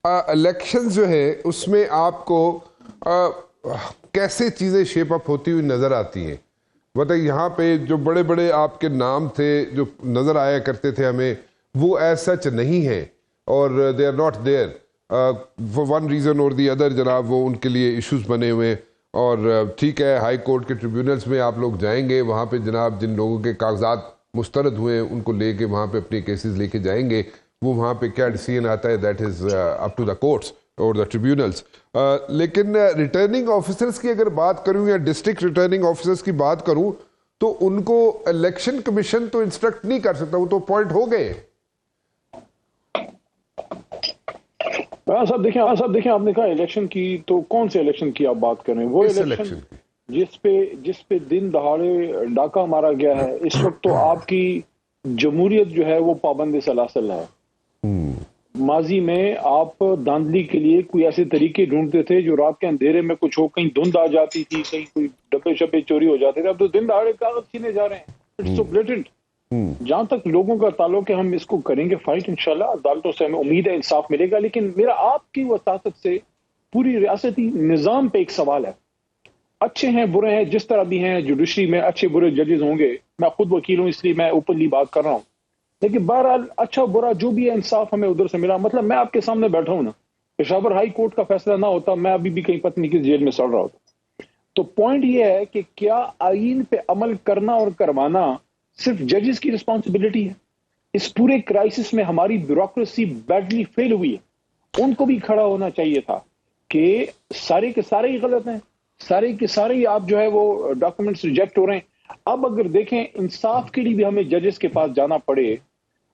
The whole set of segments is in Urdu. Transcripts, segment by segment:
الیکشن جو ہے اس میں آپ کو کیسے چیزیں شیپ اپ ہوتی ہوئی نظر آتی ہیں؟ بتائیے، یہاں پہ جو بڑے بڑے آپ کے نام تھے جو نظر آیا کرتے تھے ہمیں، وہ ایز سچ نہیں ہیں، اور they are not there for one reason اور دی ادر جناب. وہ ان کے لیے ایشوز بنے ہوئے ہیں. اور ٹھیک ہے، ہائی کورٹ کے ٹریبیونلز میں آپ لوگ جائیں گے، وہاں پہ جناب جن لوگوں کے کاغذات مسترد ہوئے ہیں ان کو لے کے وہاں پہ اپنے کیسز لے کے جائیں گے. وہ وہاں پہ کیا ڈیسیژن آتا ہے that is up to the courts اور دا ٹریبیونلز. لیکن ریٹرننگ آفیسرز کی اگر بات کروں یا ڈسٹرکٹ ریٹرننگ آفیسرز کی بات کروں تو ان کو الیکشن کمیشن تو انسٹرکٹ نہیں کر سکتا، وہ تو اپوائنٹ ہو گئے. صاحب دیکھیں آپ نے کہا الیکشن کی، تو کون سے الیکشن کی آپ بات کر رہے ہیں؟ وہ الیکشن جس پہ دن دہاڑے ڈاکہ مارا گیا ہے. اس وقت تو آپ کی جمہوریت جو ہے وہ پابند سلاسل ہے. ماضی میں آپ دھاندلی کے لیے کوئی ایسے طریقے ڈھونڈتے تھے جو رات کے اندھیرے میں کچھ ہو، کہیں دھند آ جاتی تھی، کہیں کوئی ڈبے شبے چوری ہو جاتے تھے. اب تو دن دہاڑے کاغذ چھینے جا رہے ہیں. It's so blatant. جہاں تک لوگوں کا تعلق ہے، ہم اس کو کریں گے فائٹ انشاءاللہ. عدالتوں سے ہمیں امید ہے انصاف ملے گا. لیکن میرا آپ کی وساطت سے پوری ریاستی نظام پہ ایک سوال ہے. اچھے ہیں برے ہیں جس طرح بھی ہیں، جوڈیشری میں اچھے برے ججز ہوں گے. میں خود وکیل ہوں اس لیے میں اوپنلی بات کر رہا ہوں. لیکن بہرحال اچھا برا جو بھی ہے، انصاف ہمیں ادھر سے ملا. مطلب میں آپ کے سامنے بیٹھا ہوں نا، پشاور ہائی کورٹ کا فیصلہ نہ ہوتا، میں ابھی بھی کہیں پتہ نہیں کس جیل میں سڑ رہا ہوتا. تو پوائنٹ یہ ہے کہ کیا آئین پہ عمل کرنا اور کروانا صرف ججز کی رسپانسبلٹی ہے؟ اس پورے کرائسس میں ہماری بیوروکریسی بیڈلی فیل ہوئی ہے. ان کو بھی کھڑا ہونا چاہیے تھا کہ سارے کے سارے ہی غلط ہیں، سارے کے سارے ہی آپ جو ہے وہ ڈاکومنٹس ریجیکٹ ہو رہے ہیں. اب اگر دیکھیں انصاف کے لیے بھی ہمیں ججز کے پاس جانا پڑے،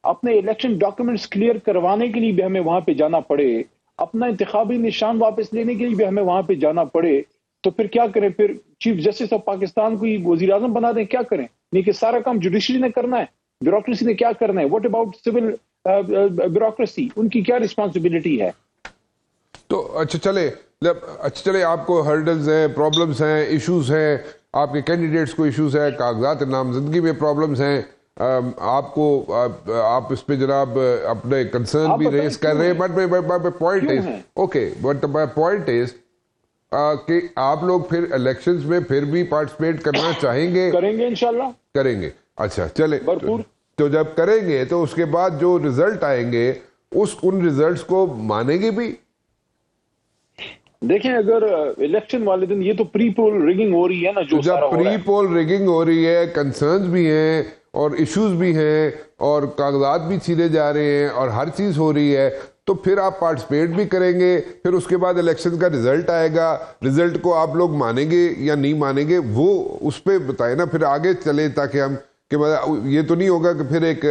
اپنے الیکشن ڈاکومنٹس کلیئر کروانے کے لیے بھی ہمیں وہاں پہ جانا پڑے، اپنا انتخابی نشان واپس لینے کے لیے بھی ہمیں وہاں پہ جانا پڑے، تو پھر کیا کریں؟ پھر چیف جسٹس آف پاکستان کو وزیر اعظم بنا دیں؟ کیا کریں؟ نہیں کہ سارا کام جوڈیشری نے کرنا ہے، بیوروکریسی نے کیا کرنا ہے. What about civil bureaucracy? ان کی کیا رسپانسبلٹی ہے؟ تو اچھا چلے آپ کو ہرڈلز ہیں، پرابلمز ہیں، ایشوز ہیں، آپ کے کینڈیڈیٹس کو ایشوز ہیں، کاغذات نامزدگی میں پرابلمز ہیں، آپ اس پہ جناب اپنے کنسرن بھی ریز کر رہے ہیں. بٹ پوائنٹ از کہ آپ لوگ پھر الیکشنز میں پھر بھی پارٹیسپیٹ کرنا چاہیں گے؟ کریں گے انشاءاللہ. کریں گے. اچھا چلے، بھرپور. تو جب کریں گے تو اس کے بعد جو رزلٹ آئیں گے ان ریزلٹس کو مانیں گے بھی؟ دیکھیں اگر الیکشن والے دن، یہ تو پری پول ریگنگ ہو رہی ہے نا، جو جب پری پول ریگنگ ہو رہی ہے، کنسرنز بھی ہیں اور ایشوز بھی ہیں اور کاغذات بھی چھینے جا رہے ہیں اور ہر چیز ہو رہی ہے، تو پھر آپ پارٹیسپیٹ بھی کریں گے. پھر اس کے بعد الیکشن کا رزلٹ آئے گا، رزلٹ کو آپ لوگ مانیں گے یا نہیں مانیں گے، وہ اس پہ بتائیں نا، پھر آگے چلے، تاکہ ہم کہ یہ تو نہیں ہوگا کہ پھر ایک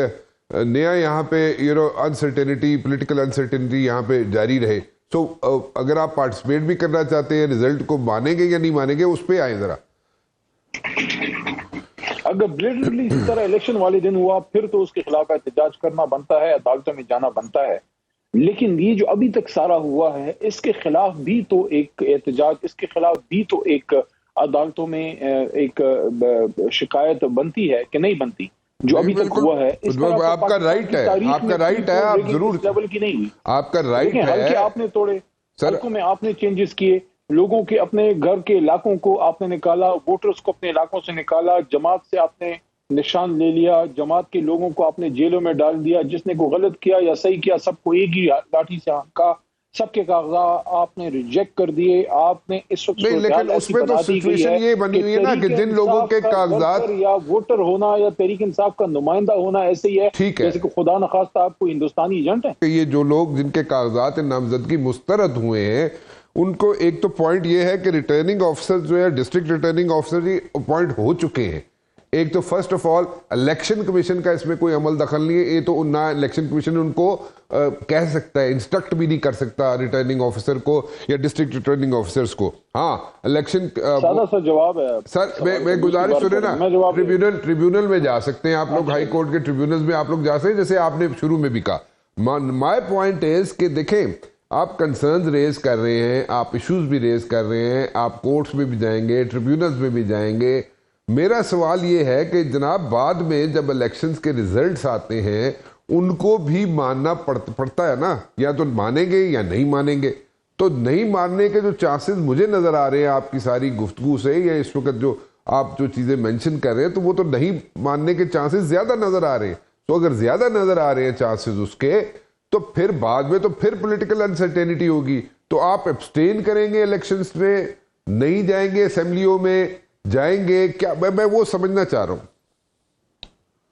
نیا یہاں پہ انسرٹینٹی، پولیٹیکل انسرٹینٹی یہاں پہ جاری رہے. تو اگر آپ پارٹیسپیٹ بھی کرنا چاہتے ہیں، رزلٹ کو مانیں گے یا نہیں مانیں گے، اس پہ آئیں ذرا. اگر بلیٹنٹلی اسی طرح الیکشن والے دن ہوا، پھر تو اس کے خلاف احتجاج کرنا بنتا ہے، عدالتوں میں جانا بنتا ہے. لیکن یہ جو ابھی تک سارا ہوا ہے، اس کے خلاف بھی تو ایک احتجاج، اس کے خلاف بھی تو ایک عدالتوں میں ایک شکایت بنتی ہے کہ نہیں بنتی؟ جو ابھی تک ہوا ہے اس طرح آپ کا رائٹ ہے، آپ کا رائٹ ہے، آپ ضرور لیول کی نہیں ہوئی. آپ کا رائٹ ہے. حلقے آپ نے توڑے، حلقوں میں آپ نے چینجز کیے، لوگوں کے اپنے گھر کے علاقوں کو آپ نے نکالا، ووٹرز کو اپنے علاقوں سے نکالا، جماعت سے آپ نے نشان لے لیا، جماعت کے لوگوں کو آپ نے جیلوں میں ڈال دیا. جس نے کوئی غلط کیا یا صحیح کیا، سب کو ایک ہی لاٹھی سے ہانکا، سب کے کاغذات آپ نے ریجیکٹ کر دیے. آپ نے اس وقت لیکن اس میں تو سچویشن یہ بنی ہوئی ہے نا کہ جن لوگوں کے کاغذات یا ووٹر ہونا یا تحریک انصاف کا نمائندہ ہونا ایسے ہی ہے جیسے کہ خدا نخواستہ آپ کو ہندوستانی ایجنٹ ہے. یہ جو لوگ جن کے کاغذات نامزدگی مسترد ہوئے ہیں، ان کو ایک تو پوائنٹ یہ ہے کہ ریٹرننگ آفیسر جو ہے، ڈسٹرکٹ ریٹرننگ آفیسر ہی اپوائنٹ ہو چکے ہیں. ایک تو first of all election commission کا اس میں کوئی عمل دخل نہیں ہے. یہ تو نہ الیکشن کمیشن ان کو کہہ سکتا ہے، انسٹرکٹ بھی نہیں کر سکتا ریٹرننگ آفیسر کو یا ڈسٹرکٹ ریٹرننگ آفیسرز کو. ہاں الیکشن سادہ سا جواب ہے سر، میں گزارش سنے نا، ٹریبیونل میں جا سکتے ہیں آپ لوگ، ہائی کورٹ کے ٹریبیونلز میں آپ لوگ جا سکتے ہیں، جیسے آپ نے شروع میں بھی کہا. مائی پوائنٹ از کہ دیکھیں، آپ کنسرنز ریز کر رہے ہیں، آپ ایشوز بھی ریز کر رہے ہیں، آپ کورٹس میں بھی جائیں گے، ٹریبیونلز میں بھی جائیں گے. میرا سوال یہ ہے کہ جناب بعد میں جب الیکشنز کے ریزلٹس آتے ہیں ان کو بھی ماننا پڑتا ہے نا, یا تو مانیں گے یا نہیں مانیں گے. تو نہیں ماننے کے جو چانسز مجھے نظر آ رہے ہیں آپ کی ساری گفتگو سے, یا اس وقت جو آپ جو چیزیں مینشن کر رہے ہیں, تو وہ تو نہیں ماننے کے چانسز زیادہ نظر آ رہے ہیں. تو اگر زیادہ نظر آ رہے ہیں چانسز اس کے, تو پھر بعد میں تو پھر پولیٹیکل انسرٹینٹی ہوگی. تو آپ ایبسٹین کریں گے الیکشنز میں, نہیں جائیں گے اسمبلیوں میں, جائیں گے کیا؟ میں وہ سمجھنا چاہ رہا ہوں.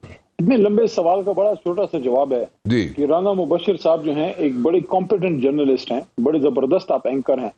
اتنے لمبے سوال کا بڑا چھوٹا سا جواب ہے جی کہ رانا مبشر صاحب جو ہیں ایک بڑے کمپیٹنٹ جرنلسٹ ہیں, بڑے زبردست آپ اینکر ہیں,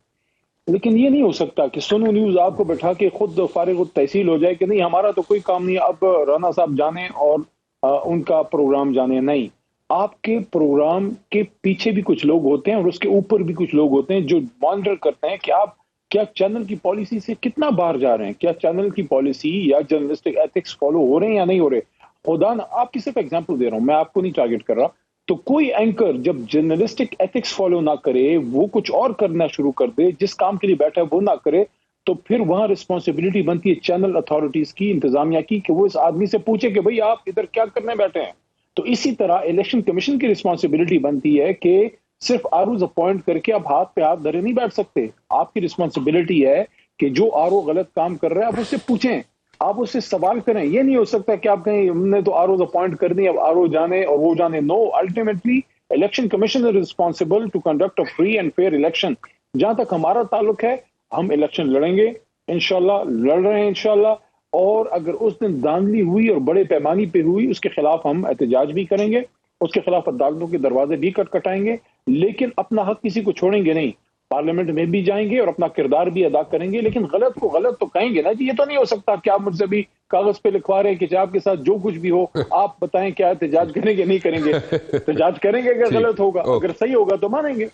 لیکن یہ نہیں ہو سکتا کہ سنو نیوز آپ کو بٹھا کے خود فارغ التحصیل ہو جائے کہ نہیں ہمارا تو کوئی کام نہیں, اب رانا صاحب جانے اور ان کا پروگرام جانے. نہیں, آپ کے پروگرام کے پیچھے بھی کچھ لوگ ہوتے ہیں اور اس کے اوپر بھی کچھ لوگ ہوتے ہیں جو مانیٹر کرتے ہیں کہ آپ کیا چینل کی پالیسی سے کتنا باہر جا رہے ہیں, کیا چینل کی پالیسی یا جرنلسٹک ایتھکس فالو ہو رہے ہیں یا نہیں ہو رہے. خدا نہ, آپ کی صرف ایگزامپل دے رہا ہوں, میں آپ کو نہیں ٹارگٹ کر رہا. تو کوئی اینکر جب جرنلسٹک ایتھکس فالو نہ کرے, وہ کچھ اور کرنا شروع کر دے, جس کام کے لیے بیٹھا ہے وہ نہ کرے, تو پھر وہاں رسپانسبلٹی بنتی ہے چینل اتھارٹیز کی, انتظامیہ کی, کہ وہ اس آدمی سے پوچھے کہ بھئی آپ ادھر کیا کرنے بیٹھے ہیں. تو اسی طرح الیکشن کمیشن کی رسپانسبلٹی بنتی ہے کہ صرف آروز اپوائنٹ کر کے آپ ہاتھ پہ ہاتھ دھرے نہیں بیٹھ سکتے. آپ کی رسپانسبلٹی ہے کہ جو آرو غلط کام کر رہا ہے آپ اس سے پوچھیں, آپ اس سے سوال کریں. یہ نہیں ہو سکتا کہ آپ کہیں ہم نے تو آروز اپوائنٹ کر دی, اب آرو جانے اور وہ جانے. No, ultimately election commission is responsible to conduct a free and fair election. جہاں تک ہمارا تعلق ہے, ہم الیکشن لڑیں گے انشاءاللہ, لڑ رہے ہیں انشاءاللہ, اور اگر اس دن دھاندلی ہوئی اور بڑے پیمانے پہ ہوئی, اس کے خلاف ہم احتجاج بھی کریں گے, اس کے خلاف عدالتوں کے دروازے بھی کٹکھٹائیں گے, لیکن اپنا حق کسی کو چھوڑیں گے نہیں. پارلیمنٹ میں بھی جائیں گے اور اپنا کردار بھی ادا کریں گے, لیکن غلط کو غلط تو کہیں گے نا جی. یہ تو نہیں ہو سکتا کہ آپ مجھ سے بھی کاغذ پہ لکھوا رہے ہیں کہ آپ کے ساتھ جو کچھ بھی ہو آپ بتائیں کیا احتجاج کریں گے نہیں کریں گے. احتجاج کریں گے اگر غلط ہوگا, اگر صحیح ہوگا تو مانیں گے.